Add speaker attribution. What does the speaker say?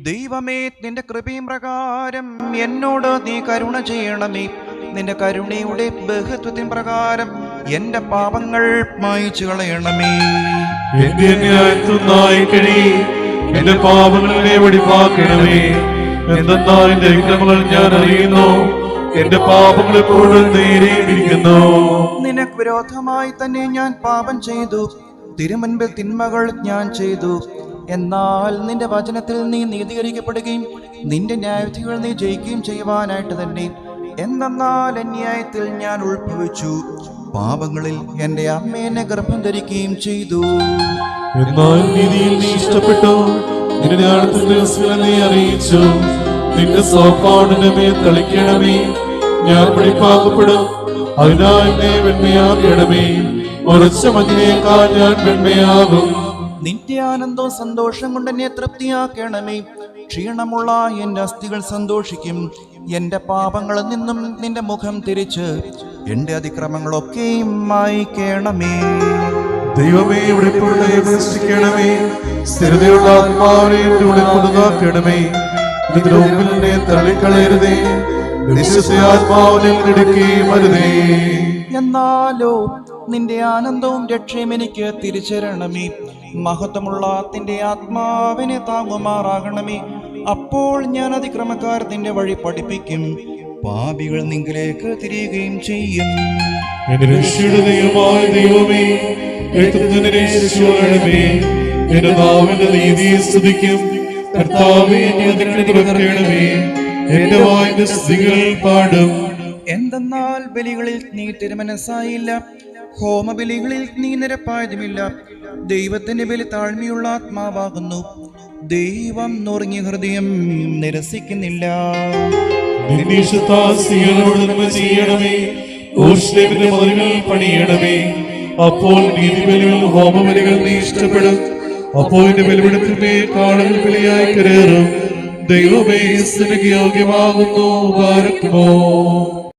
Speaker 1: ദൈവമേ, നിന്റെ കൃപയും പ്രകാരം എന്നോട് നീ കരുണ ചെയ്യണമേ. നിന്റെ കരുണയുടെ ബഹുത്വത്തിൻ പ്രകാരം എന്റെ പാപങ്ങൾ മായിച്ചു കളയണമേ.
Speaker 2: എന്റെ പാപങ്ങളെ വെടിപ്പാക്കണമേ. എന്തെന്നാൽ എന്റെ വിക്രമങ്ങൾ ഞാൻ അറിയുന്നു, എന്റെ പാപങ്ങൾ എപ്പോഴും നേരിയിരിക്കുന്നു.
Speaker 1: നിനക്ക് വിരോധമായി തന്നെ ഞാൻ പാപം ചെയ്തു, തിരുമുൻപിൽ തിന്മകൾ ഞാൻ ചെയ്തു. എന്നാൽ നിന്റെ വചനത്തിൽ നീ നീതീകരിക്കപ്പെടുകയും നിന്റെ ന്യായവിധികൾ നീ ജയിക്കുകയും ചെയ്യുവാനായിട്ട് തന്നെ. എന്തെന്നാൽ അന്യായത്തിൽ ഞാൻ ഉത്ഭവിച്ചു, പാപങ്ങളിൽ എന്റെ അമ്മ എന്നെ ഗർഭം ധരിക്കുകയും ചെയ്തു.
Speaker 2: എന്നാൽ നീതിയിൽ നീ ഇഷ്ടപ്പെട്ടു, നിന്റെ അടുത്ത ദിവസങ്ങളെ നീ അറിയിച്ചു. നിന്റെ സോപ്പാടിന്റെ മേൽ തളിക്കണമേ, ഞാൻ വെടിപ്പാക്കപ്പെടും. അതിനാൽ എന്നെ വെണ്മയാക്കണമേ, ഉറച്ച മഞ്ഞിനേക്കാൾ ഞാൻ വെണ്മയാകും.
Speaker 1: നിന്റെ ആനന്ദവും സന്തോഷം കൊണ്ട് എന്നെ തൃപ്തിയാക്കണമേ. ക്ഷീണമുള്ള എന്റെ അസ്ഥികൾ സന്തോഷിക്കും. എന്റെ പാപങ്ങളിൽ നിന്നും നിന്റെ മുഖം തിരിച്ച് എന്റെ അതിക്രമങ്ങളൊക്കെയും മായ്ക്കണമേ.
Speaker 2: ദൈവമേ, ഇവിടെ പ്രവേശിക്കണമേ. സ്ഥിരതയുള്ള ആത്മാവിനെ പുതുതാക്കണമേ. ഇതിന്റെ മുമ്പിൽ എന്നെ തള്ളിക്കളയരുതേ, ആത്മാവിനെ ഇടുക്കുകയും അരുതേ.
Speaker 1: എന്നാലോ നിന്റെ ആനന്ദവും രക്ഷയും എനിക്ക് തിരിച്ചരണമേ. മഹത്വമുള്ള നിന്റെ ആത്മാവിനെ താങ്ങുമാറാകണമേ. അപ്പോൾ ഞാൻ അതിക്രമക്കാർ നിന്റെ വഴി പഠിപ്പിക്കും, പാപികൾ നിങ്കിലേക്ക് തിരിയുകയും ചെയ്യും.
Speaker 2: എന്റെ രക്ഷയുടെ ദൈവമായ ദൈവമേ, എന്റെ നാവിന്റെ നീതിയെ സ്തുതിക്കും. കർത്താവേ, എന്റെ വായിന്റെ സ്തുതികൾ പാടും.
Speaker 1: എന്തെന്നാൽ ബലികളിൽ നീ തിരുമനസ്സായില്ല, ഹോമബലികളിൽ നീ നിരപ്പായതുമില്ല. ദൈവത്തിന്റെ ബലി താഴ്മയുള്ള ആത്മാവാകുന്നു, ദൈവം നുറുങ്ങിയ ഹൃദയം നിരസിക്കുന്നില്ല.
Speaker 2: ചെയ്യണമേ, മതിലുകൾ പണിയണമേ. അപ്പോൾ നീതിബലികൾ ഹോമബലികൾ നീ ഇഷ്ടപ്പെടും. അപ്പോൾ എന്റെ ബലിപീഠത്തിന്മേ കാളകൾ ബലിയായി കരേറും. ദൈവമേ, യോഗ്യമാകുന്നു.